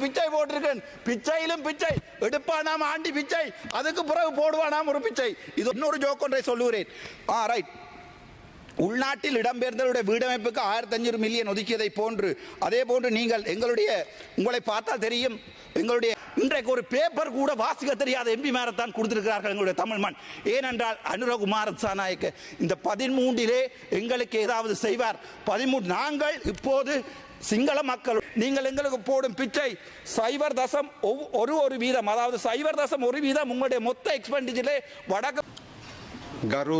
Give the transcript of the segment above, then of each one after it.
பிச்சை போட்டிருக்கேன். பிச்சையிலும் பிச்சை எடுப்பானாம் ஆண்டி பிச்சை, அதுக்கு பிறகு போடுவானாம் ஒரு பிச்சை. இது இன்னொரு ஜோக் ஒன்றை சொல்லுகிறேன். ரைட். உள்நாட்டில் இடம்பெயர்ந்தவருடைய வீடமைப்புக்கு 1500 மில்லியன் ஒதுக்கியதை போன்று அதே போன்று நீங்கள் உங்களை பார்த்தால் தெரியும், எங்களுடைய இன்றைக்கு ஒரு பேப்பர் கூட வாசிக்க தெரியாத எம்பி மேரத்தான் கொடுத்திருக்கிறார்கள் எங்களுடைய தமிழ் மண். ஏனென்றால் அனுரகுமார திசாநாயக்க இந்த 13 எங்களுக்கு ஏதாவது செய்வார். 13 நாங்கள் இப்போது சிங்கள மக்கள் நீங்கள் எங்களுக்கு போடும் பிச்சை 0.1% அதாவது 0.1% உங்களுடைய மொத்த எக்ஸ்பெண்டிச்சரிலே வடக்கு. ගරු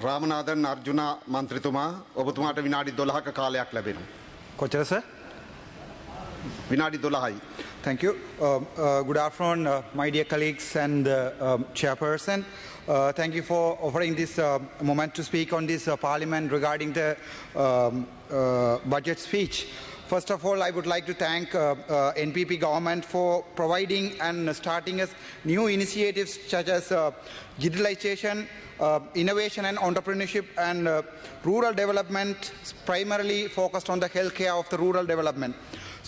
රාමනාදන් අර්ජුනා මන්ත්‍රීතුමා ඔබතුමාට විනාඩි 12ක කාලයක් ලැබෙනවා. කොච්චර සර්? විනාඩි 12යි. Thank you. Good afternoon, my dear colleagues and chairperson. Thank you for offering this moment to speak on this parliament regarding the budget speech. First of all, I would like to thank NPP government for providing and starting us new initiatives such as digitalization, innovation and entrepreneurship and rural development, primarily focused on the healthcare of the rural development.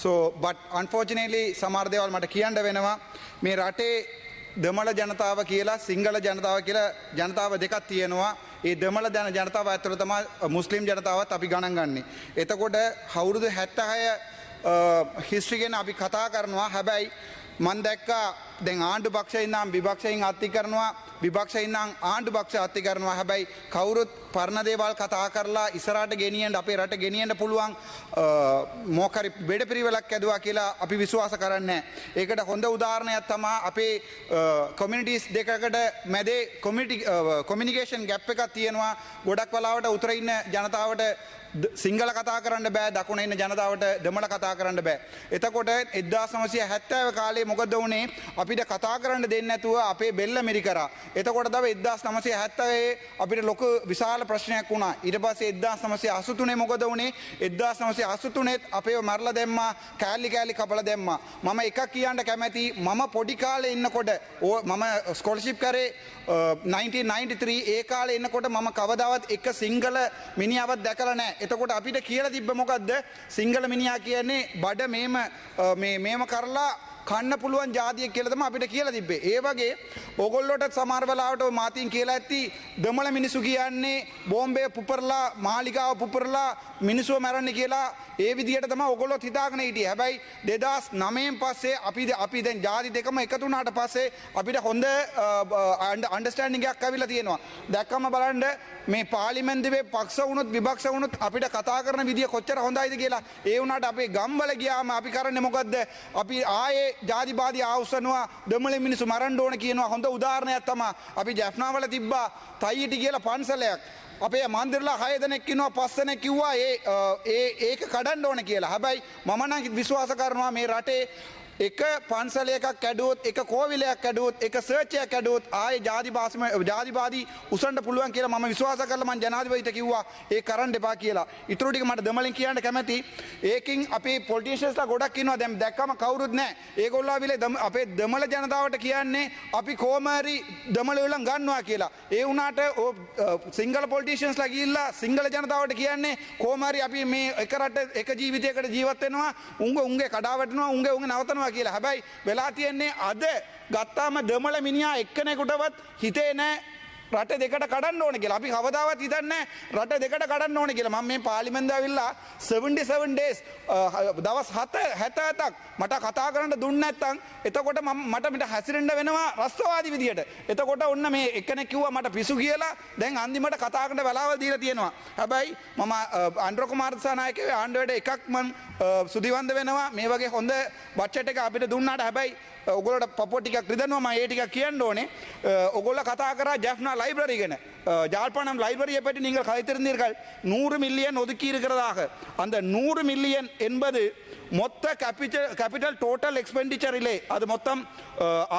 So, but unfortunately, සමහර දේවල් මට කියන්න වෙනවා. මේ රටේ දෙමළ ජනතාව කියලා සිංහල ජනතාව කියලා ජනතාව දෙකක් තියෙනවා. ඒ දෙමළ ජනතාව ඇතුළත තමයි මුස්ලිම් ජනතාවත් අපි ගණන් ගන්නෙ. එතකොට අවුරුදු 76 හිස්ටරි ගැන අපි කතා කරනවා. හැබැයි මම දැක්කා දැන් ආණ්ඩු පක්ෂයෙන් නම් විපක්ෂයෙන් අත්ති කරනවා, විපක්ෂයෙන් නම් ආණ්ඩු පක්ෂ අත්ති කරනවා. හැබැයි කවුරුත් පරණ දේවල් කතා කරලා ඉස්සරහට ගෙනියන්න අපේ රට ගෙනියන්න පුළුවන් මොකක් හරි බෙඩපිරිවෙලක් ඇදුවා කියලා අපි විශ්වාස කරන්නේ නැහැ. ඒකට හොඳ උදාහරණයක් තමයි අපේ කමියුනිටිස් දෙකකට මැදේ කොමියුනිකේෂන් ગેප් එකක් තියෙනවා. ගොඩක් වෙලාවට උතර ඉන්න ජනතාවට සිංහල කතා කරන්න බෑ, දකුණ ඉන්න ජනතාවට දෙමළ කතා කරන්න බෑ. එතකොට 1970 කාලේ මොකද වුනේ? අපිට කතා කරන්න දෙන්නේ නැතුව අපේ බෙල්ල මිරි කරා. එතකොට තමයි 1970 අපිට ලොකු විශාල ප්‍රශ්නයක් වුණා. ඊට පස්සේ 1983 මොකද වුනේ? 1983 අපේව මරලා දැම්මා, කෑලි කෑලි කපලා දැම්මා. මම එකක් කියන්න කැමැති, මම පොඩි කාලේ ඉන්නකොට මම ස්කෝලර්ෂිප් කරේ 1993. ඒ කාලේ ඉන්නකොට මම කවදාවත් එක සිංහල මිනිහාවක් දැකලා නැහැ. එතකොට අපිට කියලා තිබ්බ මොකද්ද? සිංහල මිනිහා කියන්නේ බඩ මේම කරලා කන්න පුළුවන් ජාතිය කියලා තමයි අපිට කියලා තිබ්බේ. ඒ වගේ ඕගොල්ලෝට සමහර වෙලාවට ඔය මාතින් කියලා ඇති දෙමළ මිනිසු කියන්නේ බෝම්බේ පුපුරලා මාලිගාව පුපුරලා මිනිස්සුව මරන්න කියලා ඒ විදිහට තමයි ඕගොල්ලෝ හිතාගෙන හිටියේ. හැබැයි 2009න් පස්සේ අපි දැන් ජාති දෙකම එකතු වුණාට පස්සේ අපිට හොඳ අන්ඩර්ස්ටෑන්ඩින්ග් එකක් අවිලා තියෙනවා. දැක්කම බලන්න මේ පාර්ලිමේන්තුවේ පක්ෂ වුණොත් විපක්ෂ වුණොත් අපිට කතා කරන විදිය කොච්චර හොඳයිද කියලා. ඒ වුණාට අපේ ගම්වල ගියාම අපි කරන්නේ මොකද්ද? අපි ආයේ ජාතිවාදී ආවුස්සනවා, දෙමළ මිනිස්සු මරන්න ඕන කියනවා. හොඳ උදාහරණයක් තමයි අපි ජැෆ්නාවල තිබ්බා තයිටි කියලා පන්සලයක්. අපේ මන්දිරලා 6 දෙනෙක් ඉන්නවා, 5 දෙනෙක් කිව්වා ඒක කඩන්න ඕන කියලා. හැබැයි මම නම් විශ්වාස කරනවා මේ රටේ එක පන්සලයක කැඩුවොත්, එක කෝවිලයක් කැඩුවොත්, එක සර්ච් එකක් කැඩුවොත් ආයේ ජාතිවාදී උසන්න පුළුවන් කියලා මම විශ්වාස කරලා මම ජනාධිපතිට කිව්වා ඒ කරන්න එපා කියලා. ඊටු ටික මට දෙමළෙන් කියන්න කැමැති. ඒකින් අපේ පොලිටිෂියන්ස්ලා ගොඩක් ඉන්නවා. දැන් දැක්කම කවුරුත් නැහැ. ඒගොල්ලෝ ආවිලේ අපේ දෙමළ ජනතාවට කියන්නේ අපි කොහොම හරි දෙමළ වලින් ගන්නවා කියලා. ඒ වුණාට සිංගල පොලිටිෂියන්ස්ලා ගිහිල්ලා සිංගල ජනතාවට කියන්නේ කොහොම හරි අපි මේ එක රට එක ජීවිතයකට ජීවත් වෙනවා, උන්ගේ කඩා වැටෙනවා, උන්ගේ නවතනවා කියලා. හැබැයි වෙලා තියෙන්නේ අද ගත්තාම දෙමළ මිනිහා එක්කෙනෙකුටවත් හිතේ නැහැ රට දෙකට කඩන්න ඕන කියලා. අපි කවදාවත් හිතන්නේ රට දෙකට කඩන්න ඕන කියලා. මම මේ පාර්ලිමේන්තුවේ ඇවිල්ලා 77 days දවස් 77ක් මට කතා කරන්න දුන්නේ නැත්නම් එතකොට මට හැසිරෙන්න වෙනවා රස්තවාදී විදියට. එතකොට ඔන්න මේ එක්කෙනෙක් කිව්වා මට පිසු කියලා. දැන් අන්තිමට කතා කරන්න වෙලාවල් දීලා තියෙනවා. හැබැයි මම අනුරකුමාර දිසානායකගේ ආණ්ඩුවට එකක් මම සුදිවන්ද වෙනවා. මේ වගේ හොඳ බජට් එක අපිට දුන්නාට හැබැයි ඔගොල්ලෝට පපුව ටිකක් රිදෙනවා. මම ඒ ටිකක් කියන්න ඕනේ. ඔගොල්ලෝ කතා කරා ජැෆ්නා லைப்ரரி ගැන. யாழ்ப்பாணம் லைப்ரரியை பற்றி நீங்கள் கதைத்திருந்தீர்கள். 100 மில்லியன் ஒதுக்கி இருக்கிறதாக. அந்த 100 மில்லியன் என்பது மொத்த கேபிட்டல் டோட்டல் எக்ஸ்பெண்டிச்சரிலே அது மொத்தம்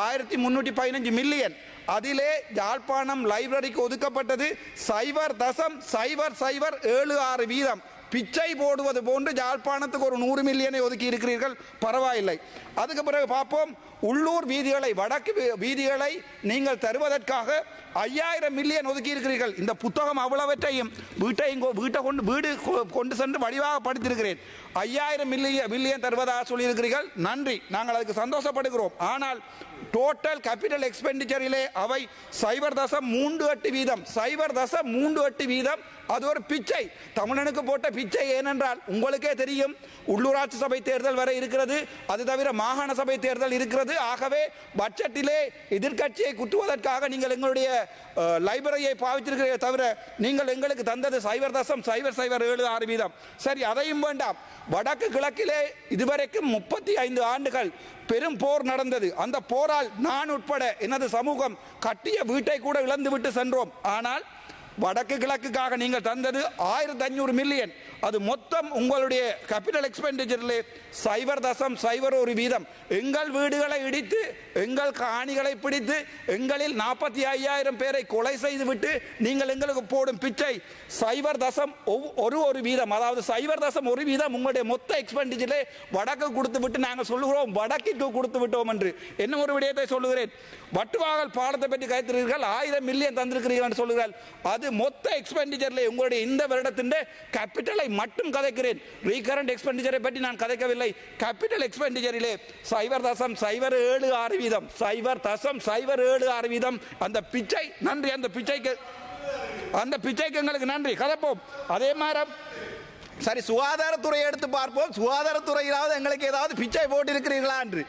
1315 மில்லியன். அதிலே யாழ்ப்பாணம் லைப்ரரிக்கு ஒதுக்கப்பட்டது 0.076%. பிச்சை போடுவது போன்று யாழ்ப்பாணத்துக்கு ஒரு 100 மில்லியனை ஒதுக்கி இருக்கிறீர்கள். பரவாயில்லை. அதுக்கு பிறகு பார்ப்போம் உள்ளூர் வீதிகளை வடக்கு வீதிகளை நீங்கள் தருவதற்காக 5000 மில்லியன் ஒதுக்கி இருக்கிறீர்கள். இந்த புத்தகம் அவ்வளவற்றையும் வீடு கொண்டு சென்று வடிவாக படித்திருக்கிறேன். 5000 மில்லியன் தருவதாக சொல்லியிருக்கிறீர்கள். நன்றி, நாங்கள் அதுக்கு சந்தோஷப்படுகிறோம். ஆனால் டோட்டல் கேபிட்டல் எக்ஸ்பெண்டிச்சரிலே அவை 0.38 வீதம் 0.38 வீதம். அது ஒரு பிச்சை, தமிழனுக்கு போட்ட பிச்சை. ஏனென்றால் உங்களுக்கே தெரியும், உள்ளூராட்சி சபை தேர்தல் வரை இருக்கிறது, அது தவிர மாகாண சபை தேர்தல் இருக்கிறது. ஆகவே பட்ஜெட்டிலே எதிர்க்கட்சியை குத்துவதற்காக நீங்கள் எங்களுடைய லைப்ரரியை பாவித்திருக்கிறீர்கள் தவிர நீங்கள் எங்களுக்கு தந்தது 0.007 வீதம். சரி, அதையும் வேண்டாம். வடக்கு கிழக்கிலே இதுவரைக்கும் 35 ஆண்டுகள் பெரும் போர் நடந்தது. அந்த போரால் நான் உட்பட எனது சமூகம் கட்டிய வீட்டை கூட இழந்து விட்டு சென்றோம். ஆனால் வடக்கு கிழக்குக்காக நீங்கள் தந்தது 1500 மில்லியன். அது மொத்தம் உங்களுடைய கேபிட்டல் எக்ஸ்பெண்டிச்சரிலே 0.01 வீதம். எங்கள் வீடுகளை இடித்து எங்கள் காணிகளை பிடித்து எங்களில் 45,000 பேரை கொலை செய்துவிட்டு நீங்கள் எங்களுக்கு போடும் பிச்சை 0.1 வீதம். அதாவது 0.1 வீதம் உங்களுடைய மொத்த எக்ஸ்பெண்டிச்சரிலே வடக்கு கொடுத்து விட்டு நாங்கள் சொல்லுகிறோம் வடக்கிற்கு கொடுத்து விட்டோம் என்று. என்ன ஒரு விடயத்தை சொல்லுகிறேன், வட்டுவாகல் பாலத்தை பற்றி கைத்திருக்கிறீர்கள், 1000 மில்லியன் தந்திருக்கிறீர்கள் என்று சொல்லுகிறார்கள். அது மொத்த எக்ஸ்பெண்டிச்சர்ல உங்களுடைய இந்த வருடத்தின் கேபிட்டலை மட்டும் கதைக்கிறேன். ரீகரண்ட் எக்ஸ்பெண்டிச்சரை பற்றி நான் கதைக்கவில்லை. கேபிட்டல் எக்ஸ்பெண்டிச்சரிலே 0.076 வீதம் 0.076 வீதம். அந்த பிச்சை நன்றி, அந்த பிச்சைக்கு எங்களுக்கு நன்றி. கதைப்போம். அதே மாதிரி சரி, சுகாதாரத்துறையை எடுத்து பார்ப்போம். சுகாதாரத்துறையிலாவது எங்களுக்கு ஏதாவது பிச்சை போட்டு இருக்கிறீர்களா என்று.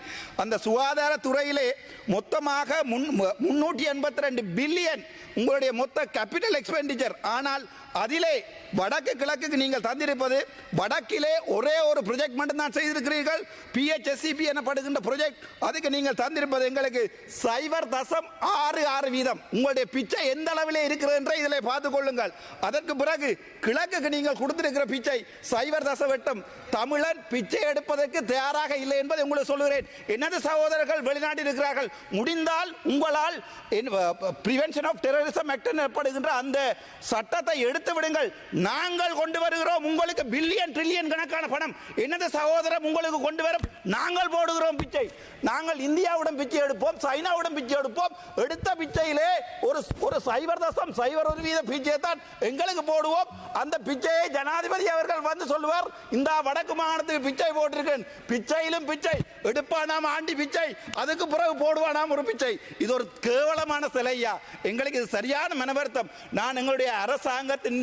அந்த சுகாதாரத்துறையிலே மொத்தமாக 382 பில்லியன் உங்களுடைய மொத்த கேபிட்டல் எக்ஸ்பெண்டிச்சர். ஆனால் அதிலே வடக்கு கிழக்குக்கு நீங்கள் தந்திருப்பது, வடக்கிலே ஒரே ஒரு ப்ரொஜெக்ட் மட்டும் தான் செய்திருக்கிறீர்கள், PHSCP எனப்படுகின்ற ப்ரொஜெக்ட். அதுக்கு நீங்கள் தந்திருப்பது எங்களுக்கு 0.66 வீதம். உங்களுடைய பிச்சை எந்த அளவிலே இருக்கிறது என்ற இதில் பார்த்துக் கொள்ளுங்கள். அதற்கு பிறகு கிழக்குக்கு நீங்கள் கொடுத்திருக்கிற பிச்சை 0.8. தமிழன் பிச்சை எடுப்பதற்கு தயாராக இல்லை என்பதை உங்களுக்கு சொல்லுகிறேன். எனது சகோதரர்கள் வெளிநாட்டில் இருக்கிறார்கள். முடிந்தால் உங்களால் பிரிவென்ஷன் ஆஃப் டெரரிசம் ஆக்ட் எனப்படுகின்ற அந்த சட்டத்தை எடுத்து விடுங்கள். நாங்கள் கொண்டு வருகிறோம் உங்களுக்கு பில்லியன் ட்ரில்லியன் கணக்கான பணம். எனது சகோதரர் உங்களுக்கு கொண்டு வரும், நாங்கள் போடுகிறோம் பிச்சை. நாங்கள் இந்தியாவுடன் பிச்சை எடுப்போம், சைனாவுடன் பிச்சை எடுப்போம். எடுத்த பிச்சையிலே ஒரு 0.01 வீத பிச்சையை தான் எங்களுக்கு போடுவோம். அந்த பிச்சையை ஜனாதிபதி அவர்கள் வந்து சொல்லுவார், இந்த வடக்கு மாகாணத்துக்கு பிச்சை போட்டிருக்கேன். பிச்சையிலும் பிச்சை எடுப்பானாம் ஆண்டி பிச்சை, அதுக்கு பிறகு போடுவானாம் ஒரு பிச்சை. இது ஒரு கேவலமான சிலையா. எங்களுக்கு இது சரியான மனவருத்தம். நான் எங்களுடைய அரசாங்கத்தின்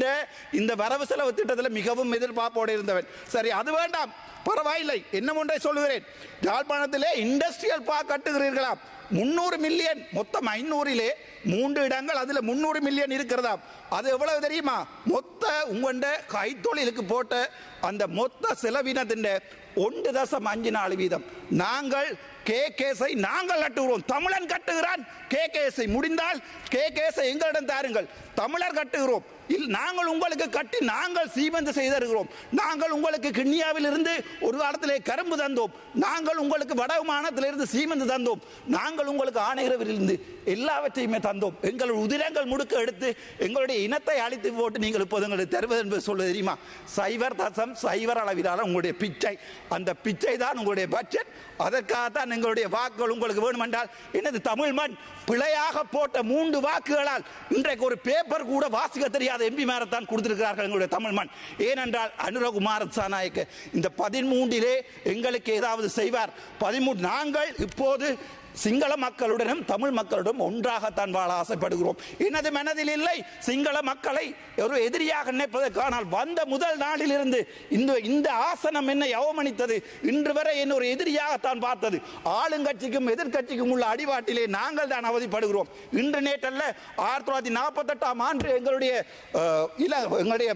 இந்த வரவு செலவு திட்டத்தில் மிகவும் எதிர்பார்ப்போடு இருந்தவன். சரி, அது வேண்டாம், பரவாயில்லை. என்ன ஒன்றை சொல்லுகிறேன், யாழ்ப்பாணத்திலே இண்டஸ்ட்ரியல் பார்க் கட்டுகிறீர்களாம். 300 மில்லியன், மொத்தம் 500லே 3 இடங்கள், அதுல 300 மில்லியன் இருக்கிறதா. அது எவ்வளவு தெரியுமா? மொத்த உங்கண்ட கைத்தொழிலுக்கு போட்ட அந்த மொத்த செலவினத்தின் 1.54 வீதம். நாங்கள் கேகேஸை நாங்கள் கட்டுகிறோம். தமிழன் கட்டுகிறான் கேகேஸை. முடிந்தால் கேகேஸை எங்களிடம் தாருங்கள். தமிழர் கட்டுகிறோம். நாங்கள் உங்களுக்கு கட்டி நாங்கள் சீமந்து செய்திருக்கிறோம். நாங்கள் உங்களுக்கு கிண்ணியாவில் இருந்து ஒரு காலத்திலே கரும்பு தந்தோம். நாங்கள் உங்களுக்கு வடமானத்திலிருந்து சீமந்து தந்தோம். நாங்கள் உங்களுக்கு ஆணையரவிலிருந்து எல்லாவற்றையுமே தந்தோம். எங்கள் உதிரங்கள் முடுக்க எடுத்து எங்களுடைய இனத்தை அழித்து போட்டு நீங்கள் இப்போது எங்களுக்கு தருவது என்பது சொல்ல தெரியுமா? 0.0 அளவிலான உங்களுடைய பிச்சை. அந்த பிச்சை தான் உங்களுடைய பட்ஜெட். அதற்காகத்தான் எங்களுடைய வாக்குகள் உங்களுக்கு வேணுமென்றால் எனது தமிழ் மண் பிழையாக போட்ட 3 வாக்குகளால் இன்றைக்கு ஒரு பேப்பர் கூட வாசிக்க தெரியாத MP மாரத்தான் கொடுத்திருக்கிறார்கள் எங்களுடைய தமிழ் மண். ஏனென்றால் அனுரகுமார திசாநாயக்க இந்த 13லே எங்களுக்கு ஏதாவது செய்வார். 13 நாங்கள் இப்போது சிங்கள மக்களுடனும் தமிழ் மக்களுடன் ஒன்றாகத்தான் வாழ ஆசைப்படுகிறோம். எனது மனதில் இல்லை சிங்கள மக்களை ஒரு எதிரியாக நினைப்பதற்கானால் வந்த முதல் நாளிலிருந்து இந்த ஆசனம் என்னை அவமனித்தது. இன்று வரை என்ன ஒரு எதிரியாகத்தான் பார்த்தது. ஆளுங்கட்சிக்கும் எதிர்கட்சிக்கும் உள்ள அடிவாட்டிலே நாங்கள் தான் அவதிப்படுகிறோம். இன்று நேற்றல்ல, 1948ஆம் ஆண்டு எங்களுடைய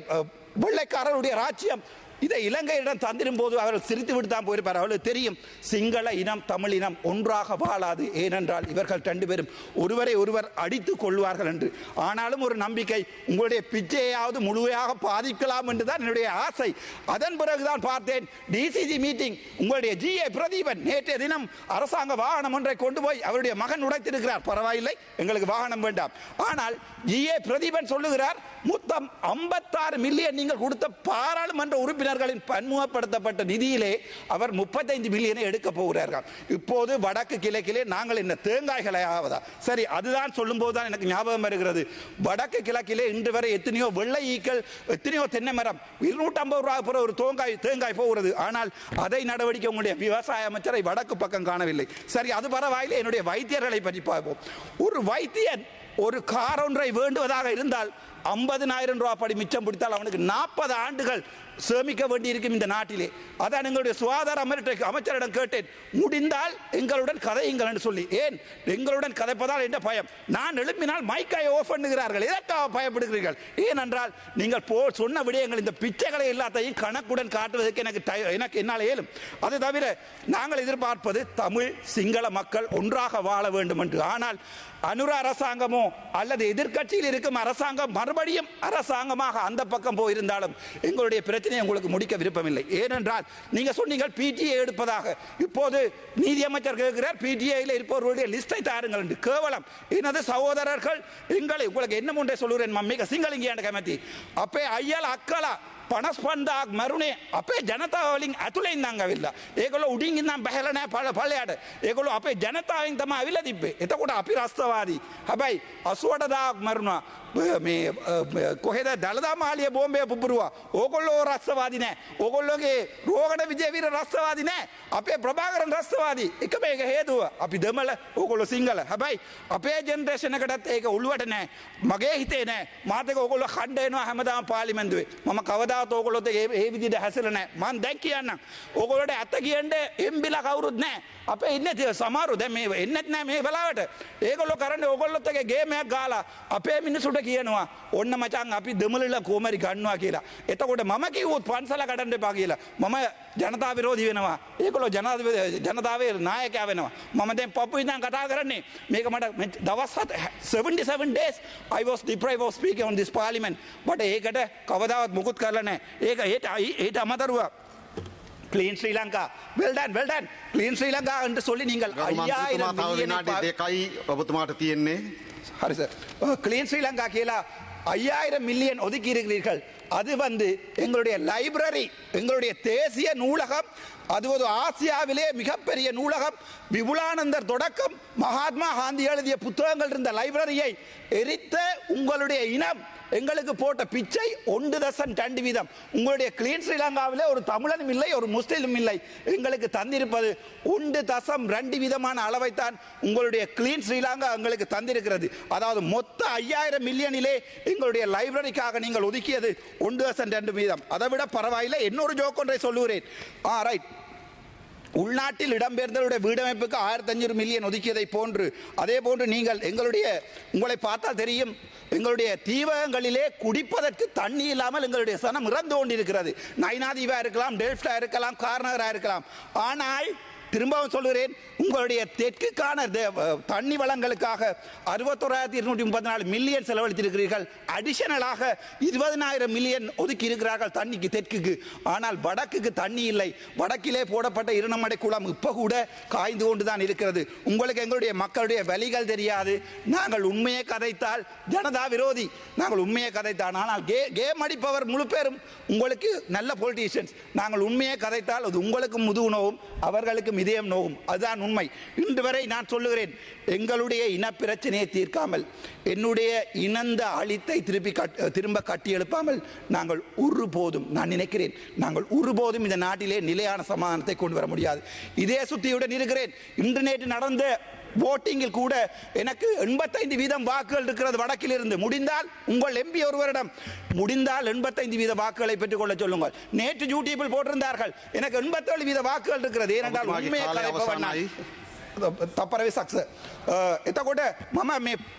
வெள்ளைக்காரருடைய ராஜ்யம் இதை இலங்கையிடம் தந்திரும் போது அவர்கள் சிரித்து விட்டு தான் போயிருப்பார். அவர்களுக்கு தெரியும் சிங்கள இனம் தமிழ் இனம் ஒன்றாக வாழாது. ஏனென்றால் இவர்கள் 2 பேரும் ஒருவரை ஒருவர் அடித்துக் கொள்வார்கள் என்று. ஆனாலும் ஒரு நம்பிக்கை, உங்களுடைய பிச்சையாவது முழுமையாக பாதிக்கலாம் என்றுதான் என்னுடைய ஆசை. அதன் பிறகுதான் பார்த்தேன் DCG மீட்டிங். உங்களுடைய GA பிரதீபன் நேற்றைய தினம் அரசாங்க வாகனம் ஒன்றை கொண்டு போய் அவருடைய மகன் உடைத்திருக்கிறார். பரவாயில்லை, எங்களுக்கு வாகனம் வேண்டாம். ஆனால் GA பிரதீபன் சொல்லுகிறார், மொத்தம் 56 மில்லியன் நீங்கள் கொடுத்த பாராளுமன்ற உறுப்பினர் உறுப்பினர்களின் பன்முகப்படுத்தப்பட்ட நிதியிலே அவர் 35 பில்லியனை எடுக்க போகிறார்கள். இப்போது வடக்கு கிழக்கிலே நாங்கள் என்ன தேங்காய்களை ஆவதா? சரி, அதுதான் சொல்லும் போதுதான் எனக்கு ஞாபகம் வருகிறது. வடக்கு கிழக்கிலே இன்று வரை எத்தனையோ வெள்ளை ஈக்கள், எத்தனையோ தென்னை மரம் 250 ரூபாய் ஒரு தேங்காய் போகிறது. ஆனால் அதை நடவடிக்கை உங்களுடைய விவசாய அமைச்சரை வடக்கு பக்கம் காணவில்லை. சரி, அது பரவாயில்லை. என்னுடைய வைத்தியர்களை பற்றி பார்ப்போம். ஒரு வைத்தியன் ஒரு கார் ஒன்றை வேண்டுவதாக இருந்தால் 50,000 ரூபாய் படி மிச்சம் பிடித்தால் அவனுக்கு 40 ஆண்டுகள் சேமிக்க வேண்டி இருக்கும் இந்த நாட்டிலே. அதான் எங்களுடைய சுகாதார அமைச்சரிடம் கேட்டேன், முடிந்தால் எங்களுடன் கதையுங்கள் என்று சொல்லி. ஏன் எங்களுடன் கதைப்பதால் என்ன பயம்? நான் எழுப்பினால் மைக்கை ஆஃப் பண்ணுகிறார்கள். எதற்காக பயப்படுகிறீர்கள்? ஏனென்றால் நீங்கள் சொன்ன விடயங்கள், இந்த பிச்சைகளை எல்லாத்தையும் கணக்குடன் காட்டுவதற்கு எனக்கு என்னால் இயலும். அது தவிர நாங்கள் எதிர்பார்ப்பது தமிழ் சிங்கள மக்கள் ஒன்றாக வாழ வேண்டும் என்று. ஆனால் அனுர அரசாங்கமோ அல்லது எதிர்க்கட்சியில் இருக்கும் அரசாங்கம் மறுபடியும் அரசாங்கமாக அந்த பக்கம் போயிருந்தாலும் எங்களுடைய பிரச்சனையை உங்களுக்கு முடிக்க விருப்பமில்லை. ஏனென்றால் நீங்க சொன்னீங்க பிடிஏ எடுப்பதாக. இப்போது நீதியமைச்சர் கேட்கிறார், பிடிஏயில் இருப்பவர்களுடைய லிஸ்டை தாருங்கள் என்று. கேவலம். எனது சகோதரர்கள் உங்களுக்கு என்ன ஒன்றை சொல்லுகிறேன், மிக சிங்களிங்க கமிட்டி அப்பே ஐயல் அக்கலா පනස්පන්දාක් මරුණේ අපේ ජනතාවලින් ඇතුළෙන් දං ඇවිල්ලා. ඒගොල්ලෝ උඩින් ඉඳන් බහැලා නැහැ පල්ලයට. ඒගොල්ලෝ අපේ ජනතාවෙන් තමයි ඇවිල්ලා තිබ්බේ. එතකොට අපි රස්තවාදී. හැබැයි 88000ක් මරුණා. මේ කොහෙද දළදා මාලිය බෝම්බය පුපුරුවා. ඕගොල්ලෝ රස්තවාදී නැහැ. ඕගොල්ලෝගේ රෝගණ විජේවීර රස්තවාදී නැහැ. අපේ ප්‍රභාකරන් රස්තවාදී. එක මේක හේතුව අපි දෙමළ, ඕගොල්ලෝ සිංහල. හැබැයි අපේ ජෙනරේෂන් එකටත් ඒක උළුවට නැහැ. මගේ හිතේ නැහැ. මාත් එක ඕගොල්ලෝ ඛණ්ඩ එනවා හැමදාම පාර්ලිමේන්තුවේ. මම කවදාවත් ඕගොල්ලොත් ඒ විදිහට හැසිරෙන්නේ නැහැ. මම දැන් කියන්නම්. ඕගොල්ලෝට ඇත්ත කියන්නේ එම්බිලා කවුරුත් නැහැ. අපේ ඉන්නේ සමහරු දැන් මේ එන්නෙත් නැහැ මේ වෙලාවට. ඒගොල්ලෝ කරන්නේ ඕගොල්ලොත් එක ගේම් එකක් ගාලා අපේ මිනිසුන්ට කියනවා ඔන්න මචං අපි දෙමළලා කොමරි ගන්නවා කියලා. එතකොට මම කිව්වොත් පන්සල කඩන්න එපා කියලා. මම ජනතා විරෝධී වෙනවා. ඒගොල්ලෝ ජනතාවේ නායකයා වෙනවා. මම දැන් පපු ඉඳන් කතා කරන්නේ. මේක මට දවස් 77 days I was deprived of speaking on this parliament. but ඒකට කවදාවත් මුකුත් කරලා නැහැ. ඒට අමතරව Clean Sri Lanka. Well done. Clean Sri Lanka என்று சொல்லி நீங்கள் 5000 மில்லியன் දෙකයි ඔබතුමාට තියෙන්නේ. ஹரி சார், கிளீன் ஸ்ரீலங்கா கீழே 5000 மில்லியன் ஒதுக்கி இருக்கிறீர்கள். அது எங்களுடைய லைப்ரரி, எங்களுடைய தேசிய நூலகம், அது ஒரு ஆசியாவிலே மிகப்பெரிய நூலகம். விபுலானந்தர் தொடக்கம் மகாத்மா காந்தி எழுதிய புத்தகங்கள் இருந்த லைப்ரரியை எரித்த உங்களுடைய இனம் எங்களுக்கு போட்ட பிச்சை 1.2 வீதம். உங்களுடைய கிளீன் ஸ்ரீலங்காவிலே ஒரு தமிழனும் இல்லை, ஒரு முஸ்லிமும் இல்லை. எங்களுக்கு தந்திருப்பது 1.2 வீதமான அளவைத்தான் உங்களுடைய கிளீன் ஸ்ரீலங்கா எங்களுக்கு தந்திருக்கிறது. அதாவது மொத்த 5000 மில்லியனிலே எங்களுடைய லைப்ரரிக்காக நீங்கள் ஒதுக்கியது 1.2 வீதம். அதை விட பரவாயில்லை. இன்னொரு ஜோக் ஒன்றை சொல்லுகிறேன். ரைட். உள்நாட்டில் இடம்பெயர்ந்தவருடைய வீடமைப்புக்கு 1500 மில்லியன் ஒதுக்கியதை போன்று, அதே போன்று நீங்கள் உங்களை பார்த்தால் தெரியும், எங்களுடைய தீவகங்களிலே குடிப்பதற்கு தண்ணி இல்லாமல் எங்களுடைய சனம் இறந்து கொண்டிருக்கிறது. நைனாதீவா இருக்கலாம், டெல்ஃப்டா இருக்கலாம், கார்னகரா இருக்கலாம். ஆனால் திரும்பவும் சொல்கிறேன், உங்களுடைய தெற்குக்கான தண்ணி வளங்களுக்காக 61,234 மில்லியன் செலவழித்திருக்கிறீர்கள். அடிஷனலாக 20,000 மில்லியன் ஒதுக்கி இருக்கிறார்கள் தண்ணிக்கு தெற்குக்கு. ஆனால் வடக்குக்கு தண்ணி இல்லை. வடக்கிலே போடப்பட்ட இருநமடை குளம் இப்ப கூட காய்ந்து கொண்டுதான் இருக்கிறது. உங்களுக்கு எங்களுடைய மக்களுடைய வலிகள் தெரியாது. நாங்கள் உண்மையை கதைத்தால் ஜனதா விரோதி. நாங்கள் உண்மையை கதைத்தான். ஆனால் கேம் அடிப்பவர் முழு பேரும் உங்களுக்கு நல்ல பொலிட்டீஷியன்ஸ். நாங்கள் உண்மையை கதைத்தால் அது உங்களுக்கு முதுகு நோவும், அவர்களுக்கு இதயம் நோகும். அதுதான் உண்மை. இன்று வரை நான் சொல்லுகிறேன், எங்களுடைய இனப்பிரச்சனையை தீர்க்காமல், என்னுடைய இனந்த அழித்தை திரும்ப கட்டி எழுப்பாமல் நாங்கள் ஒருபோதும், நான் நினைக்கிறேன், நாங்கள் ஒருபோதும் இந்த நாட்டிலே நிலையான சமாதானத்தை கொண்டு வர முடியாது. இதே சுத்தியுடன் இருக்கிறேன். இன்று நேற்று நடந்த votingil கூட எனக்கு 85 வீதம் வாக்குகள் இருக்கிறது வடக்கில் இருந்து. முடிந்தால் உங்கள் எம்பி ஒருவரிடம் முடிந்தால் 85 வீத வாக்குகளை பெற்றுக் கொள்ள சொல்லுங்கள். நேற்று யூடியூபில் போட்டிருந்தார்கள் எனக்கு 87 வீத வாக்குகள் இருக்கிறது. ஏனென்றால் உண்மையை கலைப்பவன் තපරවේ සක්ස. එතකොට මම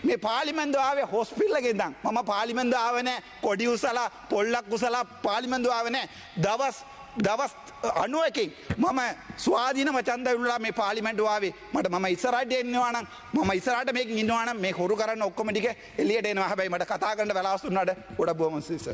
මේ පාලිමෙන්දුව ආවේ හොස්පිටල් එකේ ඉඳන්. මම පාලිමෙන්දුව ආවේ නැහැ කොඩි උසලා පොල්ලක් උසලා පාලිමෙන්දුව ආවේ නැහැ. දවස් 91කින් මම ස්වාධීනව ඡන්ද විරුලා මේ පාර්ලිමේන්තුව ආවේ. මම ඉස්සරහට එන්නවා නම් මම ඉස්සරහට මේකෙන් ඉන්නවා නම් මේ හොරු කරන්න ඔක්කොම ටික එළියට එනවා. හැබැයි මට කතා කරන්න වෙලාවක් දුන්නාට ගොඩක් බොහොම සිස.